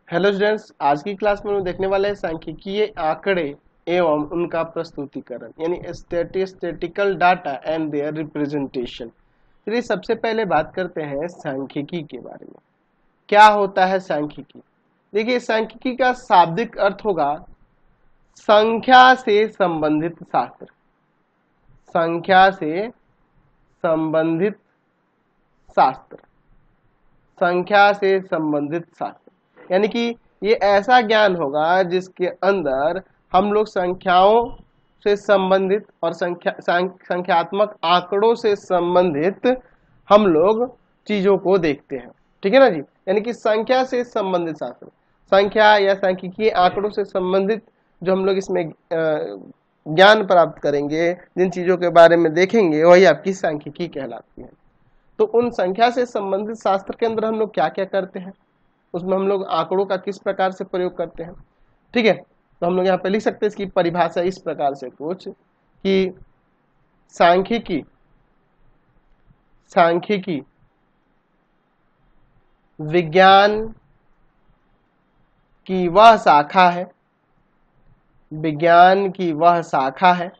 Hello students, आज की class में हम देखने वाले हैं सांख्यिकीय आंकड़े एवं उनका प्रस्तुतिकरण यानी statistical data and their representation. चलिए सबसे पहले बात करते हैं सांख्यिकी के बारे में। क्या होता है सांख्यिकी? देखिए, सांख्यिकी का शाब्दिक अर्थ होगा संख्या से संबंधित शास्त्र। संख्या से संबंधित शास्त्र, संख्या से संबंधित शास्त्र यानी कि ये ऐसा ज्ञान होगा जिसके अंदर हम लोग संख्याओं से संबंधित और संख्यात्मक आंकड़ों से संबंधित हम लोग चीजों को देखते हैं। ठीक है ना जी? यानी कि संख्या से संबंधित शास्त्र, संख्या या सांख्यिकीय आंकड़ों से संबंधित जो हम लोग इसमें ज्ञान प्राप्त करेंगे, जिन चीजों के बारे में देखेंगे, वही आपकी सांख्यिकी कहलाती है। तो उन संख्या से संबंधित शास्त्र के अंदर हम लोग क्या क्या करते हैं, उसमें हम लोग आंकड़ों का किस प्रकार से प्रयोग करते हैं। ठीक है, तो हम लोग यहाँ पे लिख सकते हैं इसकी परिभाषा इस प्रकार से कुछ कि सांख्यिकी विज्ञान की वह शाखा है, विज्ञान की वह शाखा है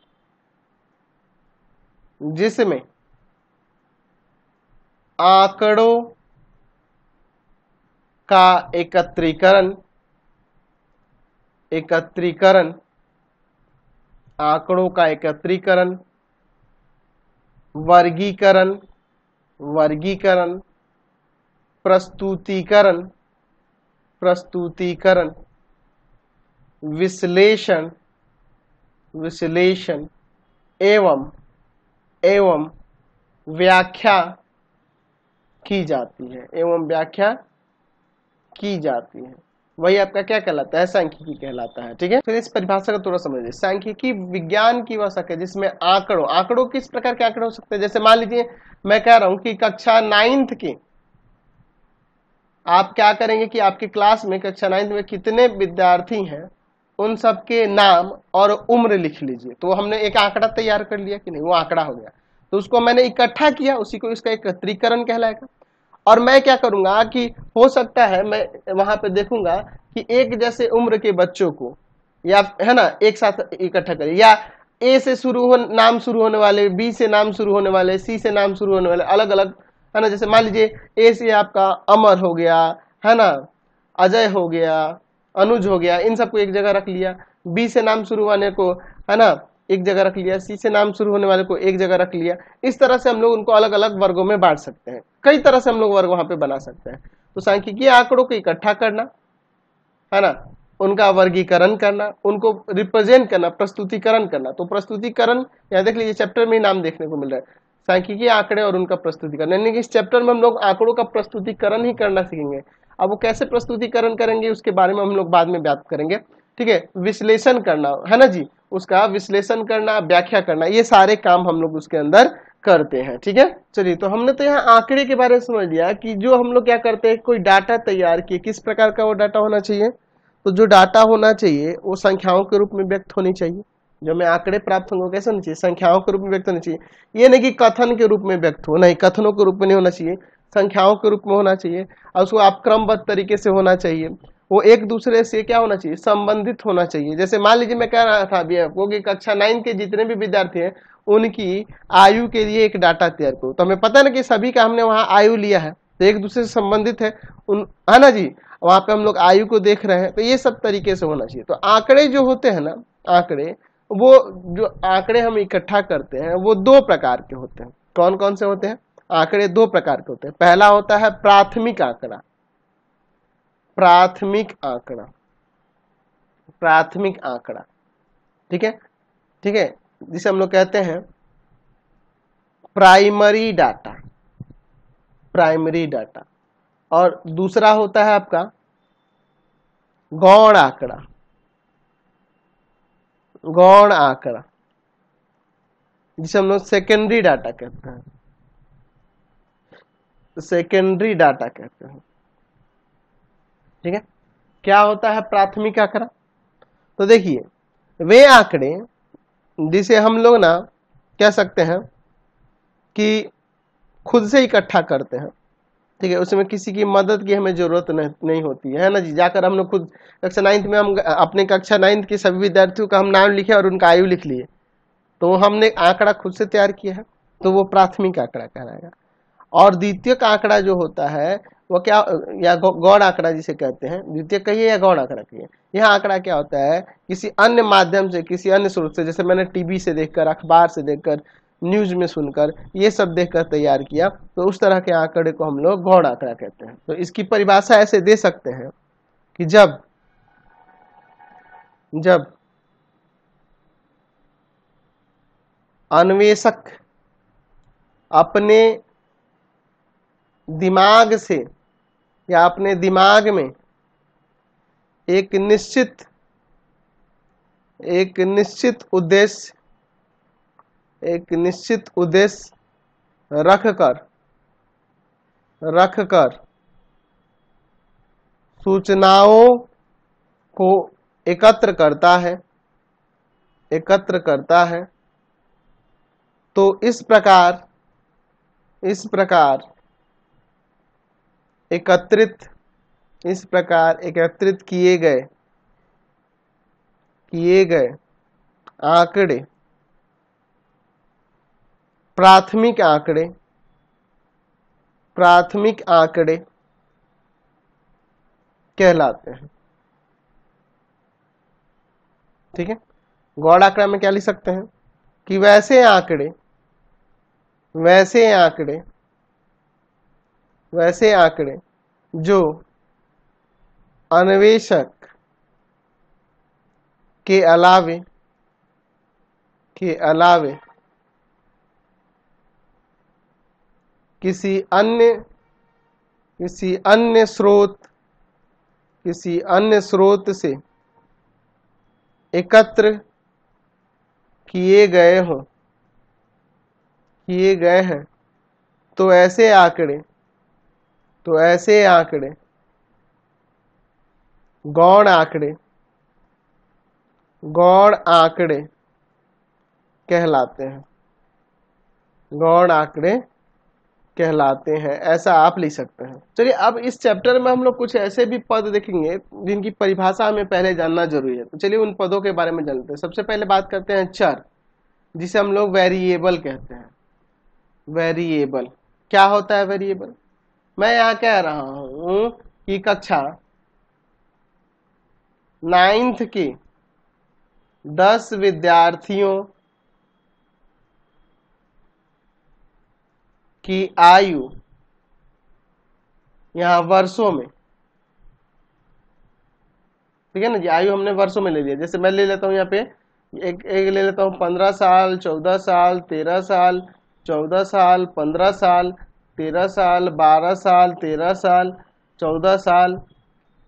जिसमें आंकड़ों का एकत्रीकरण आंकड़ों का एकत्रीकरण, वर्गीकरण, प्रस्तुतीकरण, विश्लेषण एवं व्याख्या की जाती है, वही आपका क्या कहलाता है? सांख्यिकी कहलाता है। ठीक है, फिर इस परिभाषा को थोड़ा समझिए। सांख्यिकी विज्ञान की वह शाखा है जिसमें आंकड़ों किस प्रकार के आंकड़े हो सकते हैं? जैसे मान लीजिए मैं कह रहा हूं कि कक्षा 9th के आप क्या करेंगे कि आपकी क्लास में कक्षा 9th में कितने विद्यार्थी हैं, उन सबके नाम और उम्र लिख लीजिए। तो हमने एक आंकड़ा तैयार कर लिया कि नहीं? वो आंकड़ा हो गया। तो उसको मैंने इकट्ठा किया, उसी को इसका एकत्रीकरण कहलाएगा। और मैं क्या करूंगा कि हो सकता है मैं वहां पे देखूंगा कि एक जैसे उम्र के बच्चों को, या है ना, एक साथ इकट्ठा करें, या ए से नाम शुरू होने वाले, बी से नाम शुरू होने वाले, सी से नाम शुरू होने वाले अलग अलग, है ना। जैसे मान लीजिए ए से आपका अमर हो गया, है ना, अजय हो गया, अनुज हो गया, इन सबको एक जगह रख लिया। बी से नाम शुरू होने को, है ना, एक जगह रख लिया। सी से नाम शुरू होने वाले को एक जगह रख लिया। इस तरह से हम लोग उनको अलग अलग वर्गों में बांट सकते हैं। कई तरह से हम लोग वर्ग वहां पे बना सकते हैं। तो सांख्यिकीय आंकड़ों को इकट्ठा करना, है ना, उनका वर्गीकरण करना, उनको रिप्रेजेंट करना, प्रस्तुतिकरण करना। तो प्रस्तुतिकरण यहाँ देख लीजिए, चैप्टर में नाम देखने को मिल रहा है, सांख्यिकीय आंकड़े और उनका प्रस्तुतिकरण। यानी कि इस चैप्टर में हम लोग आंकड़ों का प्रस्तुतिकरण ही करना सीखेंगे। अब वो कैसे प्रस्तुतिकरण करेंगे उसके बारे में हम लोग बाद में बात करेंगे। ठीक है, विश्लेषण करना, है ना जी, उसका विश्लेषण करना, व्याख्या करना, ये सारे काम हम लोग उसके अंदर करते हैं। ठीक है, चलिए, तो हमने तो यहाँ आंकड़े के बारे में समझ लिया कि जो हम लोग क्या करते हैं, कोई डाटा तैयार किए, किस प्रकार का वो डाटा होना चाहिए। तो जो डाटा होना चाहिए वो संख्याओं के रूप में व्यक्त होनी चाहिए। जो हमें आंकड़े प्राप्त होंगे कैसे होनी चाहिए? संख्याओं के रूप में व्यक्त होनी चाहिए। ये नहीं कि कथन के रूप में व्यक्त हो, नहीं, कथनों के रूप में नहीं होना चाहिए, संख्याओं के रूप में होना चाहिए। और उसको आप क्रमबद्ध तरीके से होना चाहिए। वो एक दूसरे से क्या होना चाहिए? संबंधित होना चाहिए। जैसे मान लीजिए मैं कह रहा था अभी आपको कि कक्षा 9 के जितने भी विद्यार्थी हैं उनकी आयु के लिए एक डाटा तैयार करो। तो हमें पता है ना कि सभी का हमने वहां आयु लिया है, तो एक दूसरे से संबंधित है, है ना जी। वहां पे हम लोग आयु को देख रहे हैं, तो ये सब तरीके से होना चाहिए। तो आंकड़े जो होते हैं ना, वो जो आंकड़े हम इकट्ठा करते हैं वो दो प्रकार के होते हैं। कौन कौन से होते हैं? आंकड़े दो प्रकार के होते हैं। पहला होता है प्राथमिक आंकड़ा, ठीक है, जिसे हम लोग कहते हैं प्राइमरी डाटा। और दूसरा होता है आपका गौण आंकड़ा, जिसे हम लोग सेकेंडरी डाटा कहते हैं। ठीक है, क्या होता है प्राथमिक आंकड़ा? तो देखिए, वे आंकड़े जिसे हम लोग ना कह सकते हैं कि खुद से इकट्ठा करते हैं, ठीक है, उसमें किसी की मदद की हमें जरूरत नहीं होती है ना जी। जाकर हम लोग खुद कक्षा 9th में हम अपने कक्षा 9th के सभी विद्यार्थियों का हम नाम लिखे और उनका आयु लिख लिए, तो हमने आंकड़ा खुद से तैयार किया है, तो वो प्राथमिक आंकड़ा कहलाएगा। और द्वितीयक आंकड़ा जो होता है वो क्या, या गौण आंकड़ा जिसे कहते हैं, द्वितीयक कहिए या गौण आंकड़ा कहिए, यह आंकड़ा क्या होता है, किसी अन्य माध्यम से, किसी अन्य स्रोत से, जैसे मैंने टीवी से देखकर, अखबार से देखकर, न्यूज में सुनकर, ये सब देखकर तैयार किया, तो उस तरह के आंकड़े को हम लोग गौण आंकड़ा कहते हैं। तो इसकी परिभाषा ऐसे दे सकते हैं कि जब अन्वेषक अपने दिमाग से या अपने दिमाग में एक निश्चित उद्देश्य रखकर सूचनाओं को एकत्र करता है, तो इस प्रकार एकत्रित किए गए आंकड़े प्राथमिक आंकड़े कहलाते हैं। ठीक है, गौण आंकड़ा में क्या लिख सकते हैं कि वैसे आंकड़े जो अन्वेषक के अलावे किसी अन्य स्रोत से एकत्र किए गए हैं, तो ऐसे आंकड़े गौण आंकड़े कहलाते हैं। ऐसा आप लिख सकते हैं। चलिए, अब इस चैप्टर में हम लोग कुछ ऐसे भी पद देखेंगे जिनकी परिभाषा हमें पहले जानना जरूरी है। तो चलिए उन पदों के बारे में जानते हैं। सबसे पहले बात करते हैं चर, जिसे हम लोग वेरिएबल कहते हैं। वेरिएबल क्या होता है? वेरिएबल, मैं यहाँ कह रहा हूं कि कक्षा 9th के 10 विद्यार्थियों की आयु यहाँ वर्षों में, ठीक है ना जी, आयु हमने वर्षों में ले लिया। जैसे मैं ले लेता हूँ यहाँ पे एक ले लेता हूँ 15 साल, 14 साल, 13 साल, 14 साल, 15 साल, 13 साल, 12 साल, 13 साल, 14 साल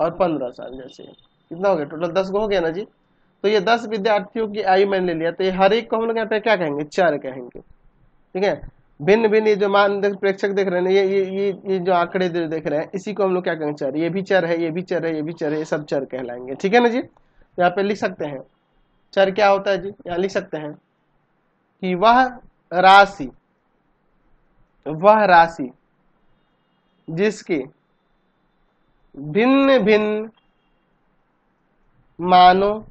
और 15 साल। जैसे कितना हो गया? टोटल 10 को हो गया ना जी। तो ये 10 विद्यार्थियों की आयु मैंने ले लिया। तो ये हर एक को हम लोग यहाँ पे क्या कहेंगे? चर कहेंगे। ठीक है, भिन्न भिन्न ये जो प्रेक्षक देख रहे हैं, ये जो आंकड़े जो देख रहे हैं, इसी को हम लोग क्या कहेंगे? चर। ये भी चर है, ये भी चर है, ये भी चर है, ये सब चर कहलाएंगे। ठीक है ना जी। यहाँ पे लिख सकते हैं चर क्या होता है जी। यहाँ लिख सकते हैं कि वह राशि जिसके भिन्न भिन्न मानों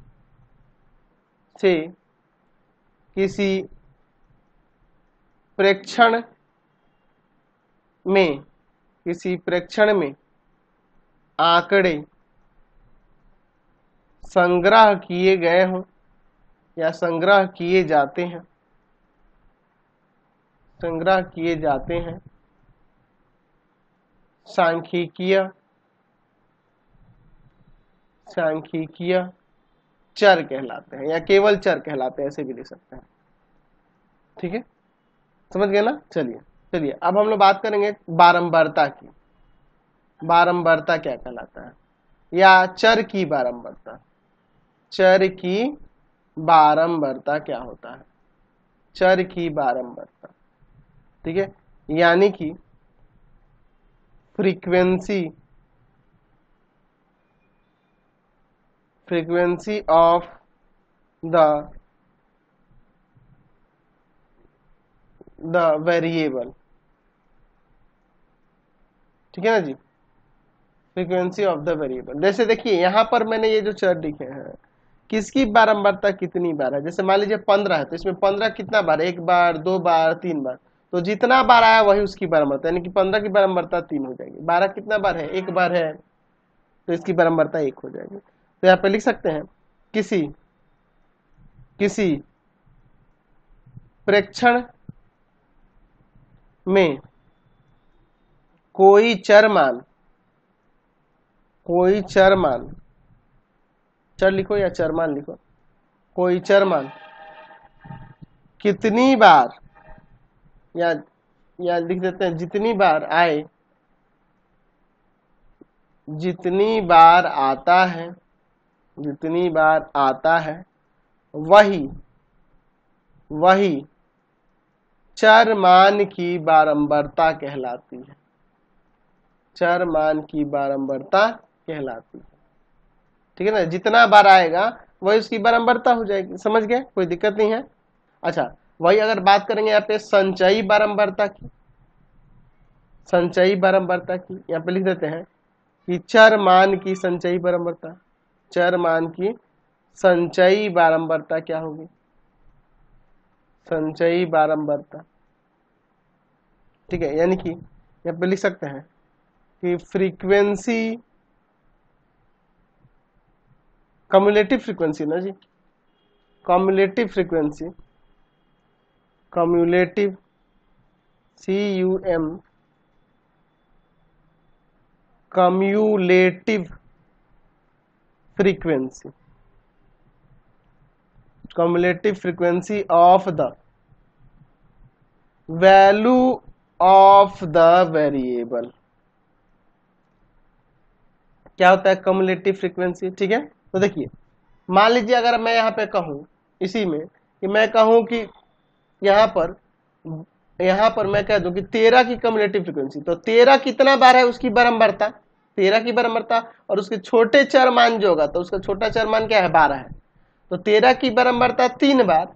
से किसी प्रेक्षण में आंकड़े संग्रह किए गए हों या संग्रह किए जाते हैं, सांख्यिकीय चर कहलाते हैं, या केवल चर कहलाते हैं, ऐसे भी लिख सकते हैं। ठीक है, समझ गए ना। चलिए अब हम लोग बात करेंगे बारंबारता की। बारंबारता क्या कहलाता है, या चर की बारंबारता। चर की बारंबारता क्या होता है? चर की बारंबारता, ठीक है, यानी कि फ्रीक्वेंसी ऑफ द वेरिएबल। ठीक ठीक है ना जी, फ्रीक्वेंसी ऑफ द वेरिएबल। जैसे देखिए यहाँ पर मैंने ये जो चर लिखे हैं, किसकी बारंबारता कितनी बार है। जैसे मान लीजिए 15 है, तो इसमें 15 कितना बार है, एक बार, दो बार, तीन बार। तो जितना बार आया वही उसकी बारंबारता, यानी कि 15 की बारंबारता 3 हो जाएगी। 12 कितना बार है, एक बार है, तो इसकी बारंबारता 1 हो जाएगी। तो यहाँ पे लिख सकते हैं किसी किसी प्रेक्षण में कोई चर मान, चर लिखो या चरमान लिखो, कोई चरमान कितनी बार, या लिख देते हैं जितनी बार आए, जितनी बार आता है, जितनी बार आता है वही चर मान की बारंबारता कहलाती है, चर मान की बारंबारता कहलाती है। ठीक है ना, जितना बार आएगा वही उसकी बारंबारता हो जाएगी। समझ गए, कोई दिक्कत नहीं है। अच्छा, वही अगर बात करेंगे यहाँ पे संचयी बारंबारता की, संचयी बारंबारता की यहाँ पे लिख देते हैं कि चर मान की संचयी बारंबारता, चर मान की संचयी बारंबारता क्या होगी, संचयी बारंबारता। ठीक है, यानी कि यहाँ पे लिख सकते हैं कि फ्रीक्वेंसी, कम्युलेटिव फ्रीक्वेंसी ना जी, cumulative frequency, cumulative CUM, cumulative frequency, cumulative frequency of the value of the variable. क्या होता है कम्युलेटिव फ्रीक्वेंसी। ठीक है, तो देखिए मान लीजिए अगर मैं यहाँ पे कहूँ इसी में कि मैं कहूँ कि यहाँ पर मैं कह दूं कि 13 की कम्युलेटिव फ्रीक्वेंसी, तो 13 कितना बार है उसकी बारंबारता, 13 की बारंबारता, और उसके छोटे चर मान जो होगा, तो उसका छोटा चर मान क्या है, 12 है। तो 13 की बारंबारता 3 बार,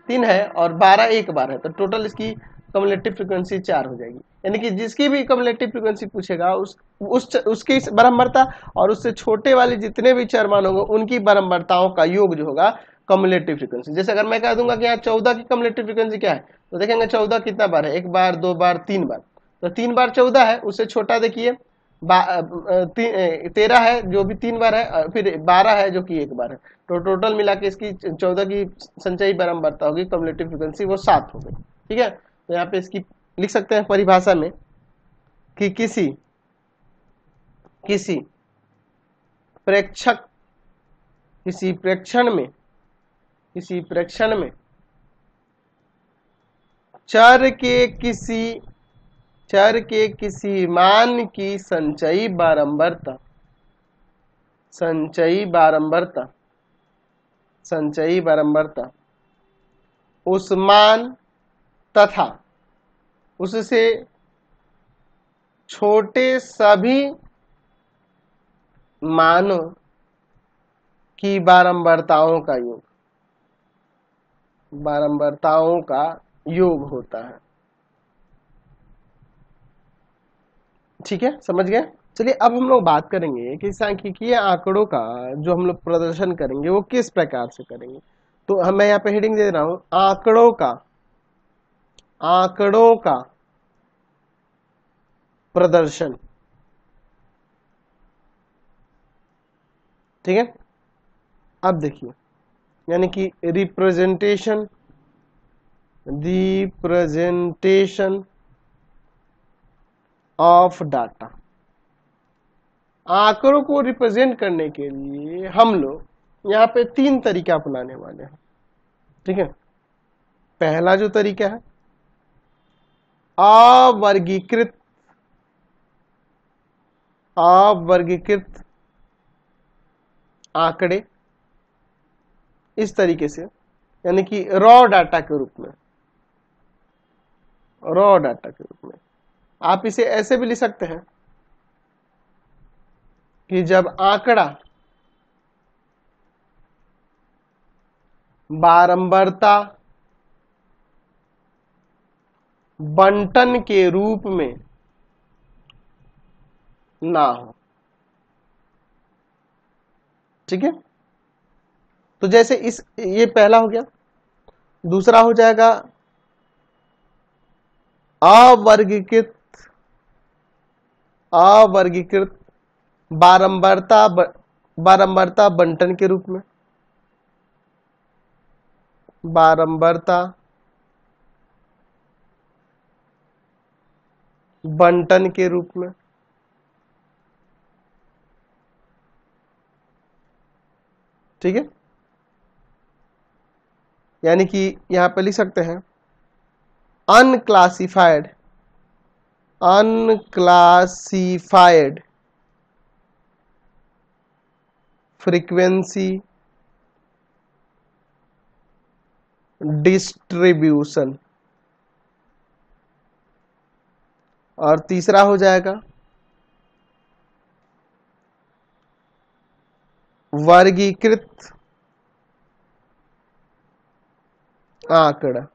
3 है, और 12 एक बार है, तो टोटल इसकी कम्युलेटिव फ्रीक्वेंसी 4 हो जाएगी। यानी कि जिसकी भी कम्युलेटिव फ्रीक्वेंसी पूछेगा उसकी बारंबारता और उससे छोटे वाले जितने भी चर मान होंगे उनकी बारंबारताओं का योग जो होगा कम्युलेटिव फ्रीक्वेंसी। जैसे अगर मैं कह दूंगा कि यहाँ 14 की कम्युलेटिव फ्रीक्वेंसी क्या है, तो देखेंगे 14 कितना बार है, एक बार, दो बार, 3 बार। तो 3 बार 14 है, उससे छोटा देखिए 13 है जो भी 3 बार है, फिर 12 है जो कि 1 बार है। तो टोटल मिला के इसकी 14 की संचयी बारंबारता होगी, कम्युलेटिव फ्रीक्वेंसी वो 7 हो गई। ठीक है, तो यहाँ पे इसकी लिख सकते हैं परिभाषा में कि किसी प्रेक्षक, किसी प्रेक्षण में चर के किसी मान की संचयी बारंबारता उस मान तथा उससे छोटे सभी मानों की बारंबारताओं का योग होता है। ठीक है, समझ गए। चलिए अब हम लोग बात करेंगे कि सांख्यिकीय आंकड़ों का जो हम लोग प्रदर्शन करेंगे वो किस प्रकार से करेंगे। तो मैं यहाँ पे हेडिंग दे रहा हूं, आंकड़ों का प्रदर्शन। ठीक है, अब देखिए यानी कि रिप्रेजेंटेशन ऑफ डाटा। आंकड़ों को रिप्रेजेंट करने के लिए हम लोग यहाँ पे 3 तरीका अपनाने वाले हैं। ठीक है, पहला जो तरीका है अवर्गीकृत आंकड़े, इस तरीके से, यानी कि रॉ डाटा के रूप में, आप इसे ऐसे भी लिख सकते हैं कि जब आंकड़ा बारंबारता बंटन के रूप में ना हो। ठीक है, तो जैसे ये पहला हो गया। दूसरा हो जाएगा अवर्गीकृत, अवर्गीकृत बारंबारता बंटन के रूप में, बारंबारता बंटन के रूप में। ठीक है, यानी कि यहां पे लिख सकते हैं अनक्लासिफाइड, अनक्लासिफाइड फ्रीक्वेंसी डिस्ट्रीब्यूशन। और तीसरा हो जाएगा वर्गीकृत आंकड़ा,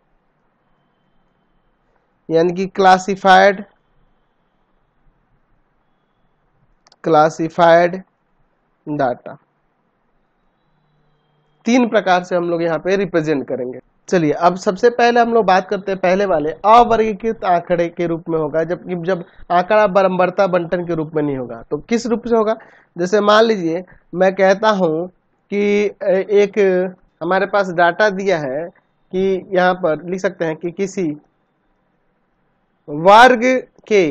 यानी कि क्लासिफाइड डाटा। तीन प्रकार से हम लोग यहाँ पे रिप्रेजेंट करेंगे। चलिए, अब सबसे पहले हम लोग बात करते हैं पहले वाले अवर्गीकृत आंकड़े के रूप में होगा, जब आंकड़ा बारंबारता बंटन के रूप में नहीं होगा। तो किस रूप से होगा? जैसे मान लीजिए मैं कहता हूं कि एक हमारे पास डाटा दिया है कि यहाँ पर लिख सकते हैं कि किसी वर्ग के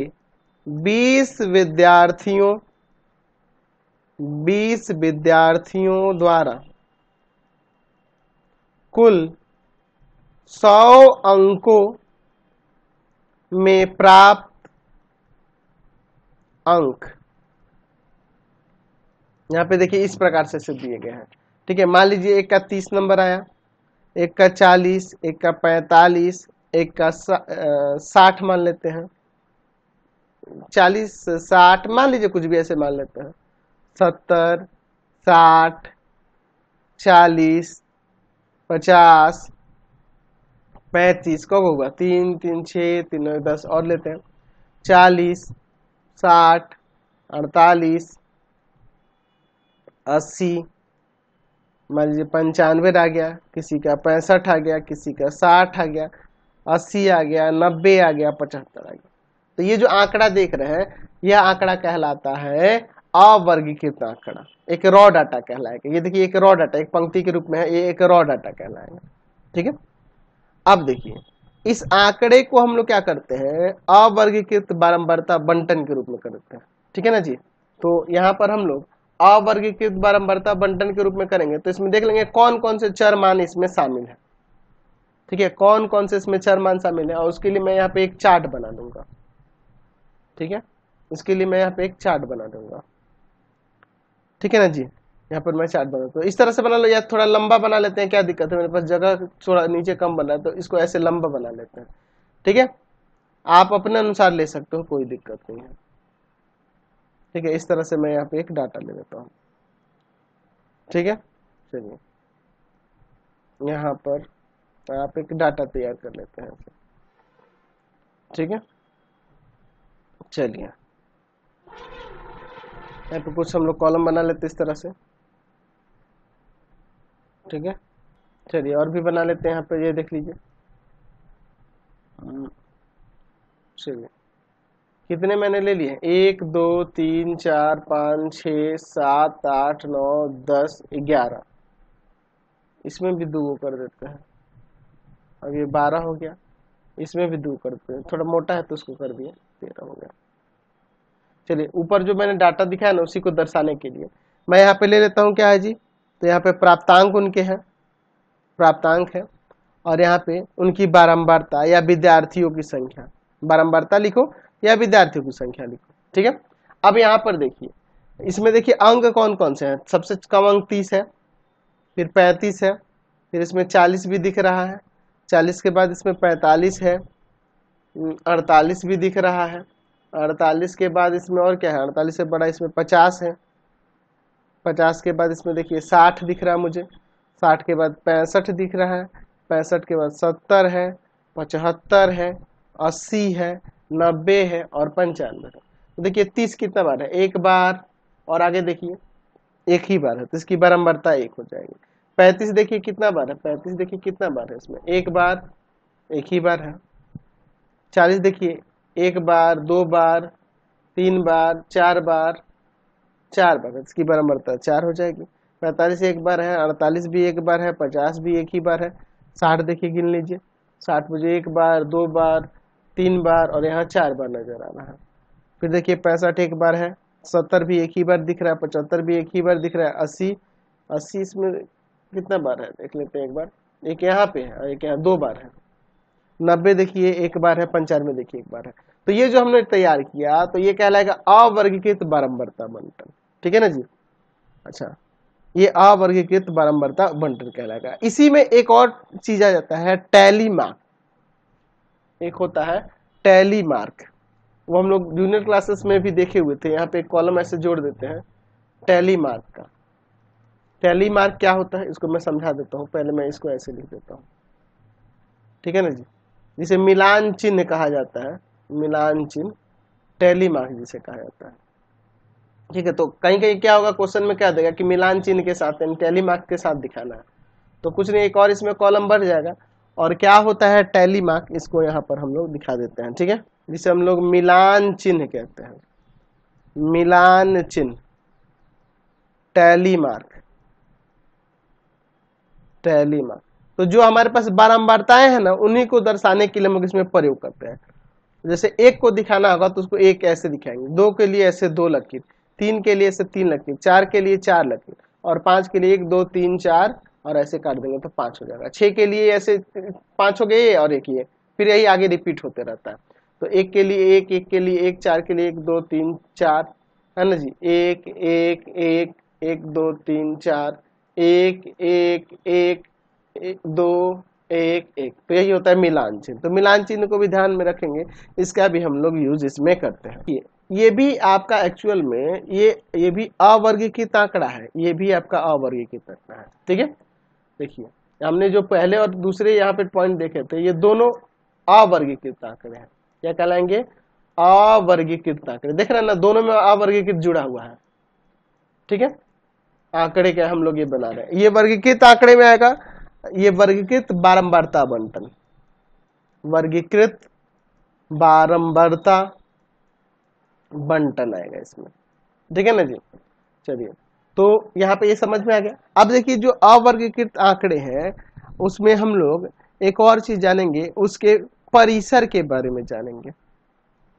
20 विद्यार्थियों द्वारा कुल 100 अंकों में प्राप्त अंक, यहाँ पे देखिए इस प्रकार से दिए गए हैं। ठीक है, मान लीजिए एक का 30 नंबर आया, एक का 40, एक का 45, एक का 60 मान लेते हैं, 40 60 मान लीजिए, कुछ भी ऐसे मान लेते हैं, 70 60 40 50 35, कब होगा? 3 3 6 3 10 और लेते हैं, 40 60 48 80, मान लीजिए 95 आ गया, किसी का 65 आ गया, किसी का 60 आ गया, 80 आ गया, 90 आ गया, 75 आ गया। तो ये जो आंकड़ा देख रहे हैं, यह आंकड़ा कहलाता है अवर्गीकृत आंकड़ा, एक रॉ डाटा कहलाएगा। ये देखिए एक रॉ डाटा, एक पंक्ति के रूप में है, ये एक रॉ डाटा कहलाएगा। ठीक है, अब देखिए इस आंकड़े को हम लोग क्या करते हैं, अवर्गीकृत बारंबारता बंटन के रूप में करते हैं। ठीक है ना जी, तो यहाँ पर हम लोग अवर्गीकृत बारंबारता बंटन के रूप में करेंगे, तो इसमें देख लेंगे कौन कौन से चर मान इसमें शामिल है। ठीक है, कौन कौन से इसमें चर मान शामिल है, और उसके लिए मैं यहाँ पे एक चार्ट बना दूंगा। ठीक है, इसके लिए मैं यहाँ पे एक चार्ट बना दूंगा। ठीक है ना जी, यहाँ पर मैं चार्ट बना, तो इस तरह से बना लो, या थोड़ा लंबा बना लेते हैं, क्या दिक्कत है, मेरे पास जगह थोड़ा नीचे कम बना है, तो इसको ऐसे लंबा बना लेते हैं। ठीक है, आप अपने अनुसार ले सकते हो, कोई दिक्कत नहीं है। ठीक है, इस तरह से मैं यहाँ पे एक डाटा ले लेता हूँ। ठीक है, चलिए यहाँ पर आप एक डाटा तैयार कर लेते हैं। ठीक है, चलिए यहाँ पे कुछ हम लोग कॉलम बना लेते हैं इस तरह से। ठीक है, चलिए और भी बना लेते हैं। यहाँ पे ये देख लीजिए, चलिए कितने मैंने ले लिए, 1 2 3 4 5 6 7 8 9 10 11, इसमें भी 2 कर देते हैं। अब ये 12 हो गया, इसमें भी 2 करते हैं, थोड़ा मोटा है तो उसको कर दिए, 13 हो गया। चलिए ऊपर जो मैंने डाटा दिखाया ना, उसी को दर्शाने के लिए मैं यहाँ पे ले लेता हूँ, क्या है जी, तो यहाँ पे प्राप्तांक उनके हैं, प्राप्तांक है, और यहाँ पे उनकी बारंबारता या विद्यार्थियों की संख्या, बारंबारता लिखो या विद्यार्थियों की संख्या लिखो। ठीक है, अब यहाँ पर देखिए, इसमें देखिए अंक कौन कौन से हैं। सबसे कम अंक 30 है, फिर 35 है, फिर इसमें 40 भी दिख रहा है, 40 के बाद इसमें 45 है, 48 भी दिख रहा है, 48 के बाद इसमें और क्या है, 48 से बड़ा इसमें 50 है, 50 के बाद इसमें देखिए 60 दिख रहा है मुझे, 60 के बाद 65 दिख रहा है, 65 के बाद 70 है, 75 है, 80 है, 90 है और 95 है। तो देखिए 30 कितना बार है, एक बार, और आगे देखिए एक ही बार है तो इसकी बारंबारता 1 हो जाएगी। 35 देखिए कितना बार है, 35 देखिए कितना बार है, इसमें एक बार, एक ही बार है। 40 देखिए एक बार, दो बार, तीन बार, चार बार, चार बार, इसकी बारंबारता 4 हो जाएगी। 45 एक बार है, 48 भी एक बार है, 50 भी एक ही बार है। 60 देखिए गिन लीजिए, 60 मुझे एक बार, दो बार, तीन बार और यहाँ 4 बार नजर आ रहा है। फिर देखिए 65 एक बार है, 70 भी एक ही बार दिख रहा है, 75 भी एक ही बार दिख रहा है, 80 इसमें कितना बार है देख लेते हैं एक बार, एक यहाँ पे है, एक यहाँ 2 बार है। 90 देखिए एक बार है, 95 देखिए एक बार है। तो ये जो हमने तैयार किया तो ये कहलाएगा अवर्गीकृत बारंबारता बंटन, ठीक है ना जी। अच्छा, ये अवर्गीकृत बारंबारता बंटन कहलाएगा। इसी में एक और चीज आ जाता है टैली मार्क, एक होता है टैली मार्क, वो हम लोग जूनियर क्लासेस में भी देखे हुए थे। यहाँ पे एक कॉलम ऐसे जोड़ देते हैं टैली मार्क का। टैली मार्क क्या होता है इसको मैं समझा देता हूँ, पहले मैं इसको ऐसे लिख देता हूँ, ठीक है ना जी। जिसे मिलान चिन्ह कहा जाता है, मिलान चिन्ह टैली मार्क जिसे कहा जाता है, ठीक है। तो कहीं कहीं क्या होगा, क्वेश्चन में क्या देगा कि मिलान चिन्ह के साथ यानी टैली मार्क के साथ दिखाना है, तो कुछ नहीं, एक और इसमें कॉलम बढ़ जाएगा। और क्या होता है टैली मार्क, इसको यहाँ पर हम लोग दिखा देते हैं, ठीक है, जिसे हम लोग मिलान चिन्ह कहते हैं, मिलान चिन्ह टैली मार्क, टैली मार्क। तो जो हमारे पास बारंबारताएं हैं ना उन्हीं को दर्शाने के लिए हम लोग इसमें प्रयोग करते हैं। जैसे एक को दिखाना होगा तो उसको एक ऐसे दिखाएंगे, दो के लिए ऐसे 2 लकीर, तीन के लिए ऐसे 3 लकीर, चार के लिए 4 लकीर, और 5 के लिए 1 2 3 4 और ऐसे काट देंगे तो 5 हो जाएगा। 6 के लिए ऐसे 5 हो गए और एक ये, फिर यही आगे रिपीट होते रहता है। तो एक के लिए एक, एक के लिए एक, 4 के लिए 1 2 3 4, है ना जी, 1 1 1 1 2 3 4, 1 1 1 2 1 1, तो यही होता है मिलान चिन्ह। तो मिलान चिन्ह को भी ध्यान में रखेंगे, इसका भी हम लोग यूज इसमें करते हैं। ये भी आपका एक्चुअल में ये भी अवर्गीकृत आंकड़ा है, ये भी आपका अवर्गीकृत आंकड़ा है, ठीक है। देखिए हमने जो पहले और दूसरे यहाँ पे पॉइंट देखे थे ये दोनों अवर्गीकृत आंकड़े हैं, क्या कहलाएंगे, अवर्गीकृत आंकड़े। देख रहे हैं ना, दोनों में अवर्गीकृत जुड़ा हुआ है, ठीक है। आंकड़े क्या हम लोग ये बना रहे हैं, ये वर्गीकृत आंकड़े में आएगा, ये वर्गीकृत बारंबारता बंटन, वर्गीकृत बारंबारता बंटन आएगा इसमें, ठीक है ना जी। चलिए तो यहाँ पे ये समझ में आ गया। अब देखिए जो अवर्गीकृत आंकड़े हैं उसमें हम लोग एक और चीज जानेंगे, उसके परिसर के बारे में जानेंगे,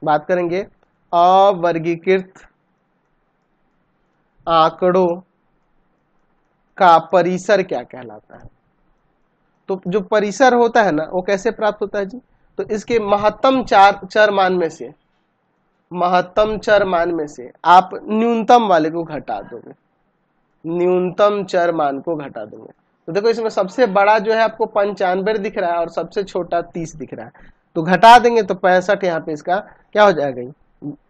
बात करेंगे अवर्गीकृत आंकड़ों का परिसर क्या कहलाता है। तो जो परिसर होता है ना वो कैसे प्राप्त होता है जी, तो इसके महत्तम चर मान में से, महत्तम चर मान में से आप न्यूनतम वाले को घटा दोगे, न्यूनतम चर मान को घटा दोगे। तो देखो इसमें सबसे बड़ा जो है आपको 95 दिख रहा है और सबसे छोटा 30 दिख रहा है, तो घटा देंगे तो 65 यहाँ पे इसका क्या हो जाएगा,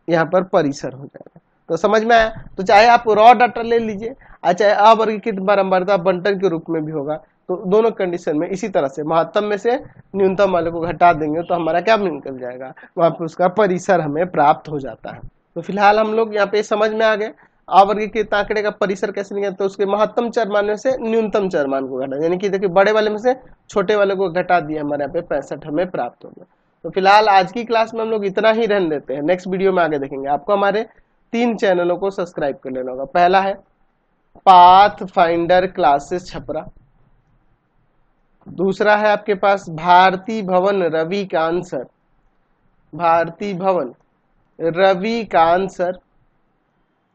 यहाँ पर परिसर हो जाएगा। तो समझ में आया। तो चाहे आप रॉ डाटा ले लीजिए और चाहे अवर्गीकृत बारंबारता बंटन के रूप में भी होगा, तो दोनों कंडीशन में इसी तरह से महत्तम में से न्यूनतम वाले को घटा देंगे तो हमारा क्या निकल जाएगा, वहां पर उसका परिसर हमें प्राप्त हो जाता है। तो फिलहाल हम लोग यहाँ पे समझ में आ गए अवर्गीकृत आंकड़े का परिसर कैसे निकलता है, तो उसके महत्तम चर मान में से न्यूनतम चर मान को घटा, यानी कि देखिए बड़े वाले में से छोटे वाले को घटा दिया, हमारे यहाँ पे 65 हमें प्राप्त हो गया। तो फिलहाल आज की क्लास में हम लोग इतना ही रहने देते हैं, नेक्स्ट वीडियो में आगे देखेंगे। आपको हमारे 3 चैनलों को सब्सक्राइब कर लेना होगा। पहला है पाथ फाइंडर क्लासेस छपरा, दूसरा है आपके पास भारती भवन रविकांत सर, भारती भवन रविकांत सर,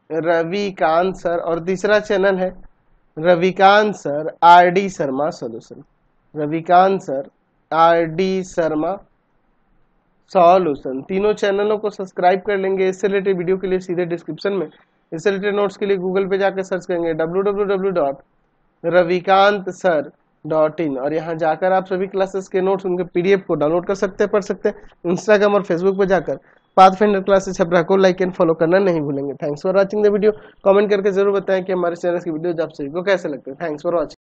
रविकांत सर, और तीसरा चैनल है Ravikant sir RD Sharma solution, Ravikant sir RD Sharma solution. तीनों चैनलों को सब्सक्राइब कर लेंगे। इससे रिलेटेड वीडियो के लिए सीधे डिस्क्रिप्शन में, इससे रिलेटेड नोट्स के लिए गूगल पे जाकर सर्च करेंगे www.ravikantsir.in और यहाँ जाकर आप सभी क्लासेस के नोट्स उनके पीडीएफ को डाउनलोड कर सकते हैं, पढ़ सकते हैं। इंस्टाग्राम और फेसबुक पर जाकर पाथफाइंडर क्लासेस छपरा को लाइक एंड फॉलो करना नहीं भूलेंगे। Thanks for watching the video. Comment करके जरूर बताएं कि हमारे चैनल की वीडियो आप सभी को कैसे लगते हैं। Thanks for watching.